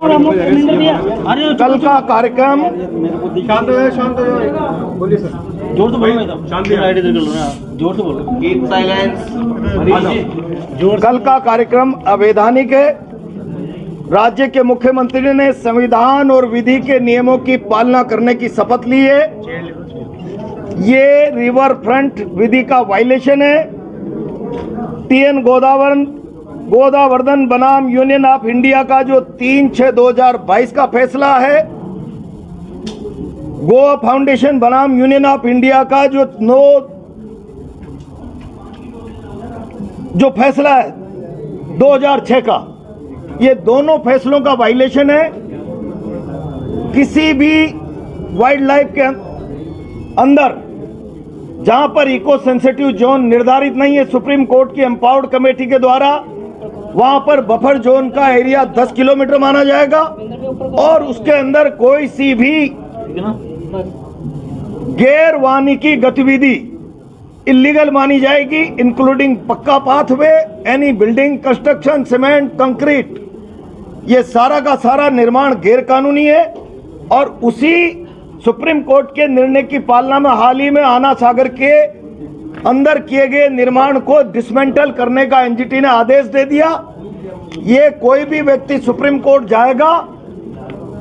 कल का कार्यक्रम बोलिए सर। जोर से बोलो, शांति आईडी दे लो ना, जोर से बोलो। Keep silence. कल का कार्यक्रम अवैधानिक है। राज्य के मुख्यमंत्री ने संविधान और विधि के नियमों की पालना करने की शपथ ली है। ये रिवर फ्रंट विधि का वायलेशन है। TN गोदावर्धन बनाम यूनियन ऑफ इंडिया का जो 3/6/2022 का फैसला है, गोवा फाउंडेशन बनाम यूनियन ऑफ इंडिया का जो फैसला है 2006 का, ये दोनों फैसलों का वायलेशन है। किसी भी वाइल्ड लाइफ के अंदर जहां पर इको सेंसिटिव जोन निर्धारित नहीं है सुप्रीम कोर्ट की एम्पावर्ड कमेटी के द्वारा, वहां पर बफर जोन का एरिया 10 किलोमीटर माना जाएगा और उसके अंदर कोई सी भी गैर वानिकी गतिविधि इलीगल मानी जाएगी, इंक्लूडिंग पक्का pathway, any building construction, cement, concrete. ये सारा का सारा निर्माण गैर कानूनी है और उसी सुप्रीम कोर्ट के निर्णय की पालना में हाल ही में आना सागर के अंदर किए गए निर्माण को डिसमेंटल करने का एनजीटी ने आदेश दे दिया। ये कोई भी व्यक्ति सुप्रीम कोर्ट जाएगा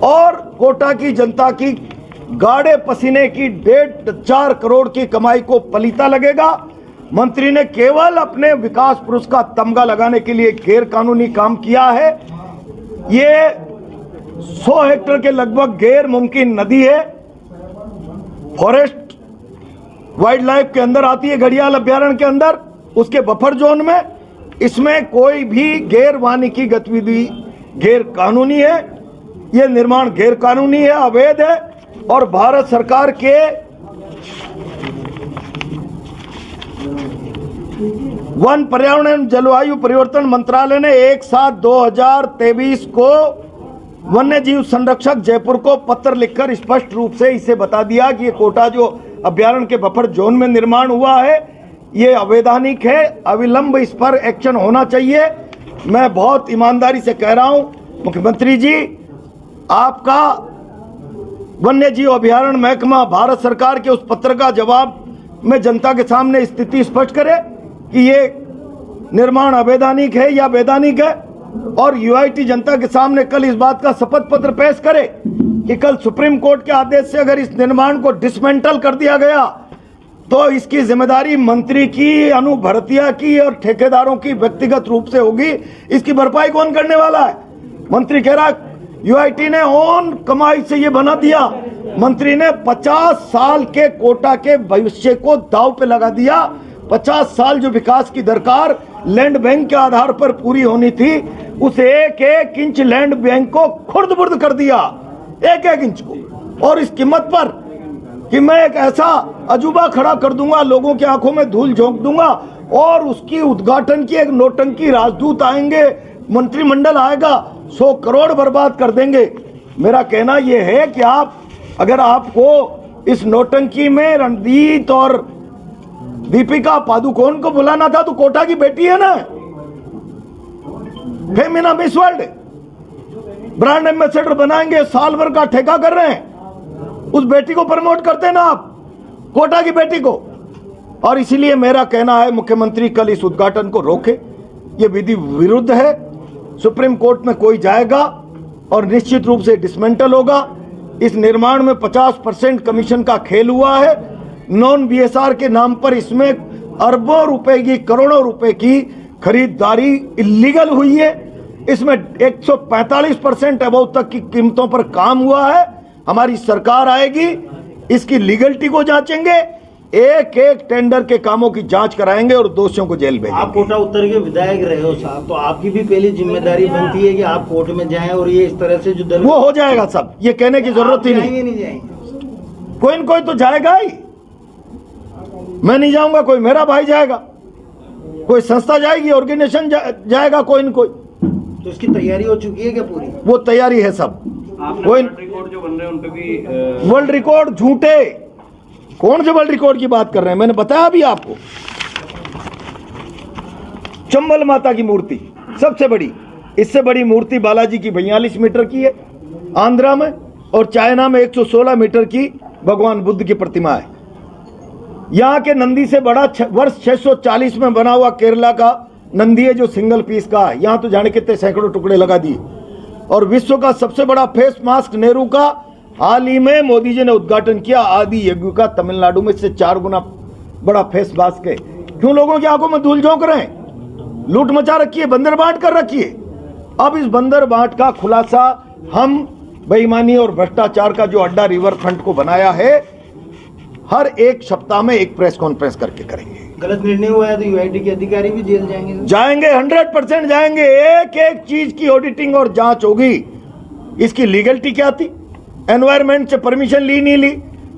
और कोटा की जनता की गाढ़े पसीने की 1.5-4 करोड़ की कमाई को पलीता लगेगा। मंत्री ने केवल अपने विकास पुरुष का तमगा लगाने के लिए गैर कानूनी काम किया है। ये 100 हेक्टेयर के लगभग गैर मुमकिन नदी है, फॉरेस्ट वाइल्ड लाइफ के अंदर आती है, घड़ियाल अभ्यारण्य के अंदर, उसके बफर जोन में। इसमें कोई भी गैर वानिकी गतिविधि गैर कानूनी है। यह निर्माण गैर कानूनी है, अवैध है और भारत सरकार के वन पर्यावरण एवं जलवायु परिवर्तन मंत्रालय ने 1/7/2023 को वन्य जीव संरक्षक जयपुर को पत्र लिखकर स्पष्ट रूप से इसे बता दिया कि ये कोटा जो अभ्यारण्य के बफर जोन में निर्माण हुआ है ये अवैधानिक है, अविलंब इस पर एक्शन होना चाहिए। मैं बहुत ईमानदारी से कह रहा हूं मुख्यमंत्री जी, आपका वन्य जीव अभ्यारण्य महकमा भारत सरकार के उस पत्र का जवाब में जनता के सामने स्थिति स्पष्ट करे कि ये निर्माण अवैधानिक है या वैधानिक है, और यूआईटी जनता के सामने कल इस बात का शपथ पत्र पेश करे कि कल सुप्रीम कोर्ट के आदेश से अगर इस निर्माण को डिसमेंटल कर दिया गया तो इसकी जिम्मेदारी मंत्री की, अनु भरतिया की और ठेकेदारों की व्यक्तिगत रूप से होगी। इसकी भरपाई कौन करने वाला है? मंत्री कह रहा यूआईटी ने ओन कमाई से ये बना दिया। मंत्री ने 50 साल के कोटा के भविष्य को दांव पे लगा दिया। 50 साल जो विकास की दरकार लैंड बैंक के आधार पर पूरी होनी थी, उस एक इंच लैंड बैंक को खुर्द-बुर्द कर दिया, एक इंच को, और इस कीमत पर कि मैं एक ऐसा अजूबा खड़ा कर दूंगा, लोगों की आंखों में धूल झोंक दूंगा और उसकी उद्घाटन की एक नौटंकी राजदूत आएंगे, मंत्रिमंडल आएगा, 100 करोड़ बर्बाद कर देंगे। मेरा कहना यह है कि अगर आपको इस नौटंकी में रणदीप और दीपिका पादुकोण को बुलाना था तो कोटा की बेटी है ना, Femina miss world brand ambassador बनाएंगे, साल भर का ठेका कर रहे हैं, उस बेटी को प्रमोट करते ना आप, कोटा की बेटी को। और इसीलिए मेरा कहना है मुख्यमंत्री कल इस उद्घाटन को रोके, ये विधि विरुद्ध है। सुप्रीम कोर्ट में कोई जाएगा और निश्चित रूप से डिसमेंटल होगा। इस निर्माण में 50% कमीशन का खेल हुआ है। नॉन बीएसआर के नाम पर इसमें अरबों रुपए की, करोड़ों रुपए की खरीदारी इलीगल हुई है। इसमें 145% अबव तक की कीमतों पर काम हुआ है। हमारी सरकार आएगी, इसकी लीगलिटी को जांचेंगे, एक टेंडर के कामों की जांच कराएंगे और दोषियों को जेल भेजेंगे। आप कोटा उत्तर के विधायक रहे हो साहब, तो आपकी भी पहली जिम्मेदारी बनती है कि आप कोर्ट में जाएं और ये इस तरह से जो वो हो जाएगा सब, ये कहने की जरूरत ही नहीं जाएंगे। कोई न कोई तो जाएगा ही। मैं नहीं जाऊंगा, कोई मेरा भाई जाएगा, कोई संस्था जाएगी, ऑर्गेनाइजेशन जाएगा, कोई न कोई। तो इसकी तैयारी हो चुकी है क्या पूरी? वो तैयारी है सब। कोई रिकॉर्ड जो बन रहे हैं उन पे भी वर्ल्ड रिकॉर्ड झूठे, कौन से वर्ल्ड रिकॉर्ड की बात कर रहे हैं? मैंने बताया अभी आपको, चंबल माता की मूर्ति सबसे बड़ी इससे बड़ी मूर्ति बालाजी की 42 मीटर की है आंध्रा में, और चाइना में 116 मीटर की भगवान बुद्ध की प्रतिमा है। यहाँ के नंदी से बड़ा वर्ष 640 में बना हुआ केरला का नंदी है जो सिंगल पीस का है। यहाँ तो जाने कितने सैकड़ों टुकड़े लगा दिए। और विश्व का सबसे बड़ा फेस मास्क नेहरू का हाल ही में मोदी जी ने उद्घाटन किया। आदि यज्ञ का तमिलनाडु में से 4 गुना बड़ा फेस मास्क है। क्यों लोगों की आंखों में धूल झोंक रहे हैं? लूट मचा रखी है, बंदर बांट कर रखी है। अब इस बंदर बांट का खुलासा हम बेईमानी और भ्रष्टाचार का जो अड्डा रिवर फ्रंट को बनाया है, हर एक सप्ताह में एक प्रेस कॉन्फ्रेंस करके करेंगे। गलत निर्णय हुआ है तो यूआईडी के अधिकारी भी जेल जाएंगे? जाएंगे, 100% जाएंगे। एक एक चीज की ऑडिटिंग और जांच होगी। इसकी लीगलिटी क्या थी? एनवायरमेंट से परमिशन ली नहीं ली,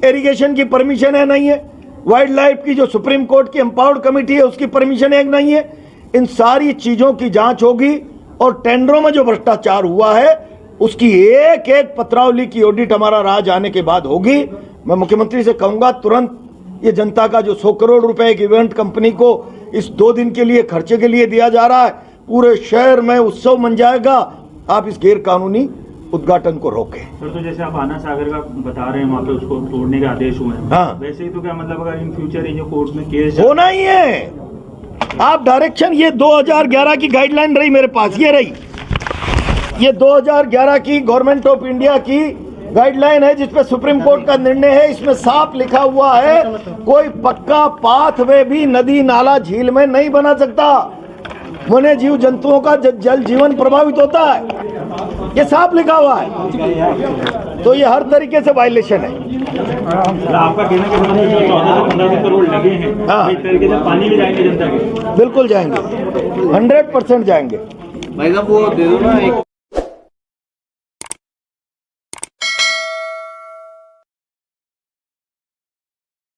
इरिगेशन की परमिशन है नहीं है, वाइल्ड लाइफ की जो सुप्रीम कोर्ट की एम्पावर्ड कमेटी है उसकी परमिशन है नहीं है। इन सारी चीजों की जांच होगी और टेंडरों में जो भ्रष्टाचार हुआ है उसकी एक एक पत्रावली की ऑडिट हमारा राज आने के बाद होगी। मैं मुख्यमंत्री से कहूंगा तुरंत ये जनता का जो 100 करोड़ रुपए एक इवेंट कंपनी को इस 2 दिन के लिए खर्चे के लिए दिया जा रहा है, पूरे शहर में उत्सव मन जाएगा। आप इस गैर कानूनी उद्घाटन को रोकें। सर, तो जैसे आप आना सागर का बता रहे हैं, वहाँ पे उसको तोड़ने का आदेश हुए हैं, हाँ। वैसे ही तो क्या मतलब अगर इन फ्यूचर ये जो कोर्ट में केस होना ही है। आप डायरेक्शन, ये 2011 की गाइडलाइन रही मेरे पास, ये रही, ये 2011 की गवर्नमेंट ऑफ इंडिया की गाइडलाइन है जिसपे सुप्रीम कोर्ट का निर्णय है। इसमें साफ लिखा हुआ है कोई पक्का पाथवे भी नदी नाला झील में नहीं बना सकता। वन्य जीव जंतुओं का जल जीवन प्रभावित होता है, ये साफ लिखा हुआ है। तो ये हर तरीके से वायलेशन है। आपका कहना कि 14 से 15 करोड़ लगे हैं, हाँ। इस तरीके से पानी भी जाएंगे जनता के? बिल्कुल जाएंगे, 100% जाएंगे। भाई साहब वो दे दो ना एक